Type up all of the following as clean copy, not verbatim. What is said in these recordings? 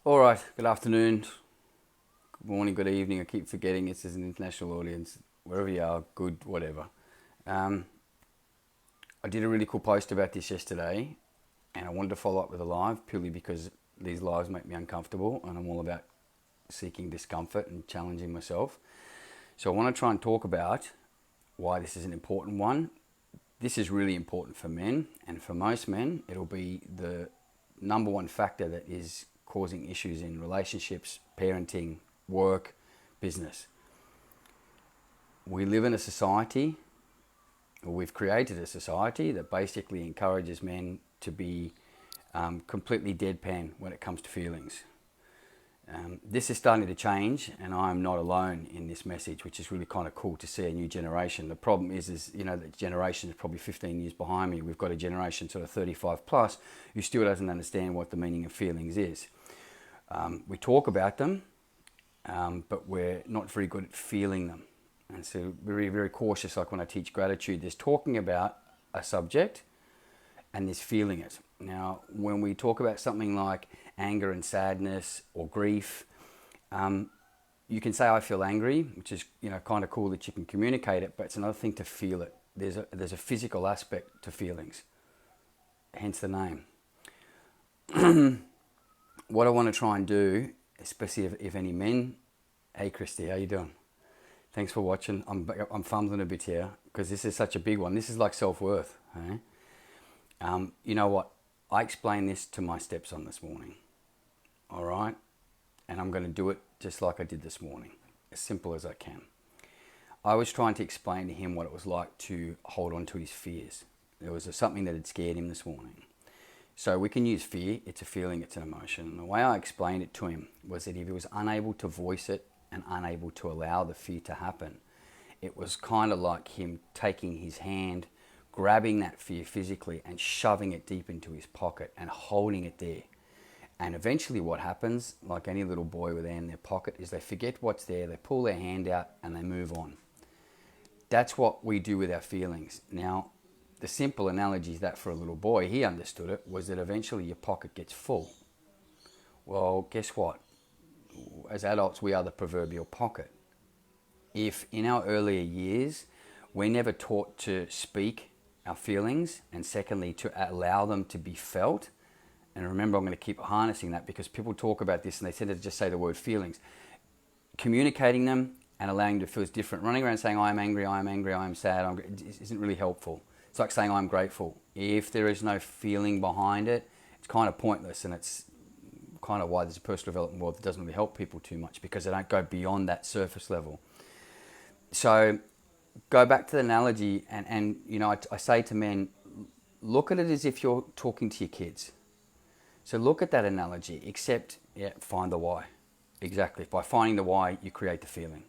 All right, good afternoon, good morning, good evening. I keep forgetting this is an international audience. Wherever you are, good, whatever. Um, I did a really cool post about this yesterday, and I wanted to follow up with a live purely because these lives make me uncomfortable, and I'm all about seeking discomfort and challenging myself. So I want to try and talk about why this is an important one. This is really important for men, and for most men, it'll be the number one factor that is causing issues in relationships, parenting, work, business. We live in a society, or we've created a society that basically encourages men to be completely deadpan when it comes to feelings. This is starting to change, and I'm not alone in this message, which is really kind of cool to see a new generation. The problem is the generation is probably 15 years behind me. We've got a generation sort of 35 plus who still doesn't understand what the meaning of feelings is. We talk about them, but we're not very good at feeling them. And so very, very cautious, like when I teach gratitude, there's talking about a subject and there's feeling it. Now, when we talk about something like anger and sadness or grief, you can say I feel angry, which is kind of cool that you can communicate it, but it's another thing to feel it. There's a physical aspect to feelings, hence the name. What I want to try and do, especially if any men, hey Christy, how you doing? Thanks for watching. I'm fumbling a bit here because this is such a big one. This is like self-worth. Eh? You know what? I explained this to my stepson this morning. All right? And I'm going to do it just like I did this morning. As simple as I can. I was trying to explain to him what it was like to hold on to his fears. There was something that had scared him this morning. So we can use fear. It's a feeling, it's an emotion. And the way I explained it to him was that if he was unable to voice it and unable to allow the fear to happen, it was kind of like him taking his hand, grabbing that fear physically and shoving it deep into his pocket and holding it there. And eventually what happens, like any little boy with in their pocket, is they forget what's there, they pull their hand out and they move on. That's what we do with our feelings. Now, the simple analogy is that for a little boy, he understood it, was that eventually your pocket gets full. Well, guess what? As adults, we are the proverbial pocket. If in our earlier years, we're never taught to speak our feelings, and secondly, to allow them to be felt. And remember, I'm going to keep harnessing that because people talk about this and they tend to just say the word feelings. Communicating them and allowing them to feel is different. Running around saying, I am angry, I am angry, I am sad, isn't really helpful. It's like saying I'm grateful. If there is no feeling behind it, it's kind of pointless, and it's kind of why there's a personal development world that doesn't really help people too much because they don't go beyond that surface level. So go back to the analogy, and I say to men, look at it as if you're talking to your kids. So look at that analogy, except find the why. Exactly. By finding the why, you create the feeling.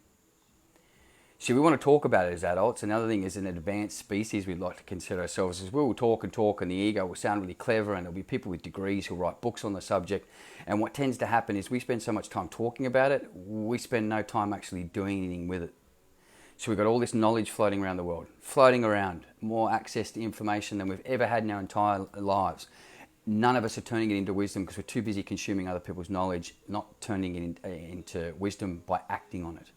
So we want to talk about it as adults. Another thing is, an advanced species we'd like to consider ourselves as we will talk and talk, and the ego will sound really clever, and there'll be people with degrees who write books on the subject. And what tends to happen is we spend so much time talking about it, we spend no time actually doing anything with it. So we've got all this knowledge floating around the world, floating around, more access to information than we've ever had in our entire lives. None of us are turning it into wisdom because we're too busy consuming other people's knowledge, not turning it into wisdom by acting on it.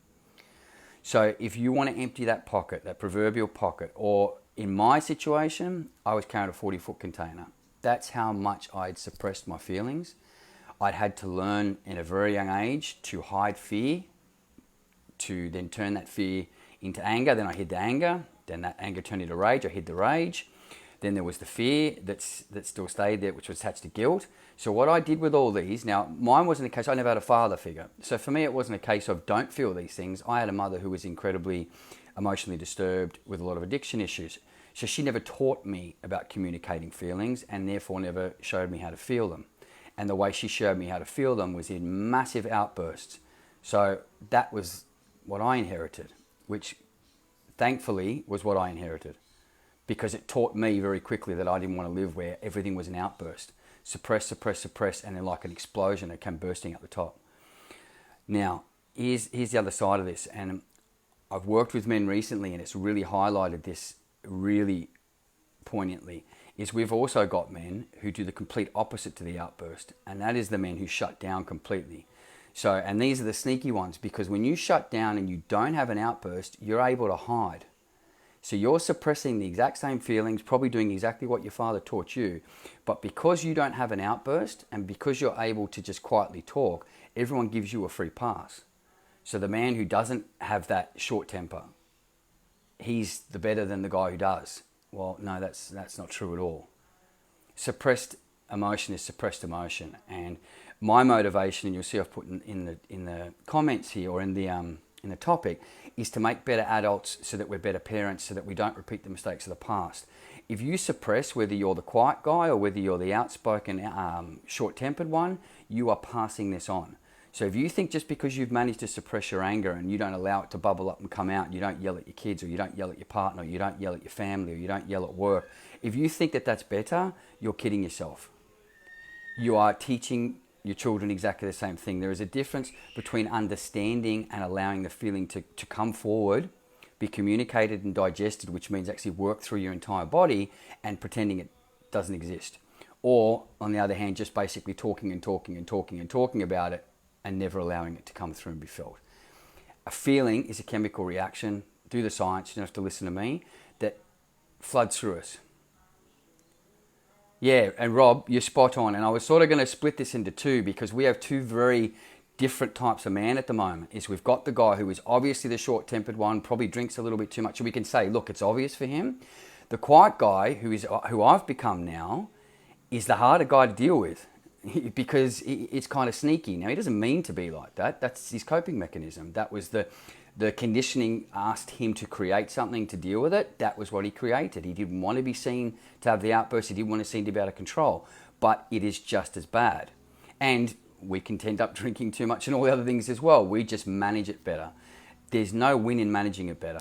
So if you want to empty that pocket, that proverbial pocket, or in my situation, I was carrying a 40-foot container. That's how much I'd suppressed my feelings. I'd had to learn in a very young age to hide fear, to then turn that fear into anger. Then I hid the anger. Then that anger turned into rage. I hid the rage. Then there was the fear that still stayed there, which was attached to guilt. So what I did with all these, now mine wasn't a case, I never had a father figure. So for me, it wasn't a case of don't feel these things. I had a mother who was incredibly emotionally disturbed with a lot of addiction issues. So she never taught me about communicating feelings and therefore never showed me how to feel them. And the way she showed me how to feel them was in massive outbursts. So that was what I inherited, which thankfully was what I inherited, because it taught me very quickly that I didn't want to live where everything was an outburst. Suppress, suppress, suppress, and then like an explosion, it came bursting up the top. Now, here's the other side of this, and I've worked with men recently, and it's really highlighted this really poignantly, is we've also got men who do the complete opposite to the outburst, and that is the men who shut down completely. So, and these are the sneaky ones, because when you shut down and you don't have an outburst, you're able to hide. So you're suppressing the exact same feelings, probably doing exactly what your father taught you, but because you don't have an outburst and because you're able to just quietly talk, everyone gives you a free pass. So the man who doesn't have that short temper, he's the better than the guy who does. Well, no, that's not true at all. Suppressed emotion is suppressed emotion, and my motivation, and you'll see I've put in the comments here, or in the topic, is to make better adults so that we're better parents, so that we don't repeat the mistakes of the past. If you suppress, whether you're the quiet guy or whether you're the outspoken, short-tempered one, you are passing this on. So if you think just because you've managed to suppress your anger and you don't allow it to bubble up and come out, and you don't yell at your kids, or you don't yell at your partner, or you don't yell at your family, or you don't yell at work, if you think that that's better, you're kidding yourself. You are teaching your children exactly the same thing. There is a difference between understanding and allowing the feeling to come forward, be communicated and digested, which means actually work through your entire body, and pretending it doesn't exist. Or, on the other hand, just basically talking about it and never allowing it to come through and be felt. A feeling is a chemical reaction. Do the science, you don't have to listen to me, that floods through us. Yeah, and Rob, you're spot on. And I was sort of going to split this into two, because we have two very different types of man at the moment. Is we've got the guy who is obviously the short-tempered one, probably drinks a little bit too much, and we can say, look, it's obvious for him. The quiet guy, who I've become now, is the harder guy to deal with, because it's kind of sneaky. Now, he doesn't mean to be like that. That's his coping mechanism. That was the conditioning asked him to create something to deal with it. That was what he created. He didn't want to be seen to have the outburst. He didn't want to seem to be out of control. But it is just as bad. And we can end up drinking too much and all the other things as well. We just manage it better. There's no win in managing it better.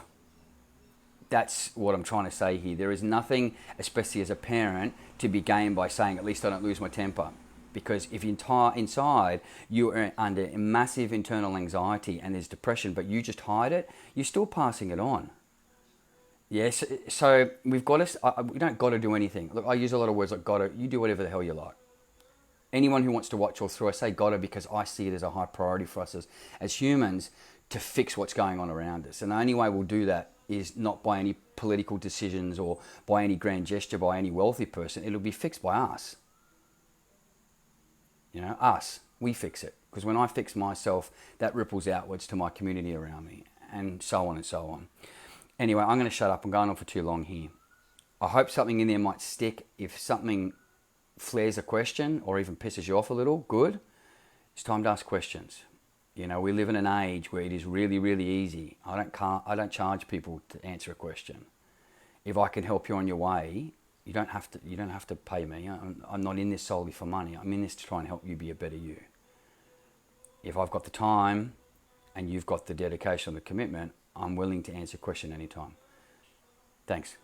That's what I'm trying to say here. There is nothing, especially as a parent, to be gained by saying, at least I don't lose my temper. Because if inside you are under massive internal anxiety and there's depression, but you just hide it, you're still passing it on. Yes, so we've got to. We don't got to do anything. Look, I use a lot of words like "gotta." You do whatever the hell you like. Anyone who wants to watch all through, I say "gotta" because I see it as a high priority for us as humans to fix what's going on around us, and the only way we'll do that is not by any political decisions or by any grand gesture by any wealthy person. It'll be fixed by us. You know, us. We fix it. Because when I fix myself, that ripples outwards to my community around me, and so on and so on. Anyway, I'm going to shut up. I'm going on for too long here. I hope something in there might stick. If something flares a question or even pisses you off a little, good. It's time to ask questions. You know, we live in an age where it is really, really easy. I don't charge people to answer a question. If I can help you on your way, you don't have to pay me. I'm not in this solely for money. I'm in this to try and help you be a better you. If I've got the time and you've got the dedication and the commitment, I'm willing to answer a question anytime. Thanks.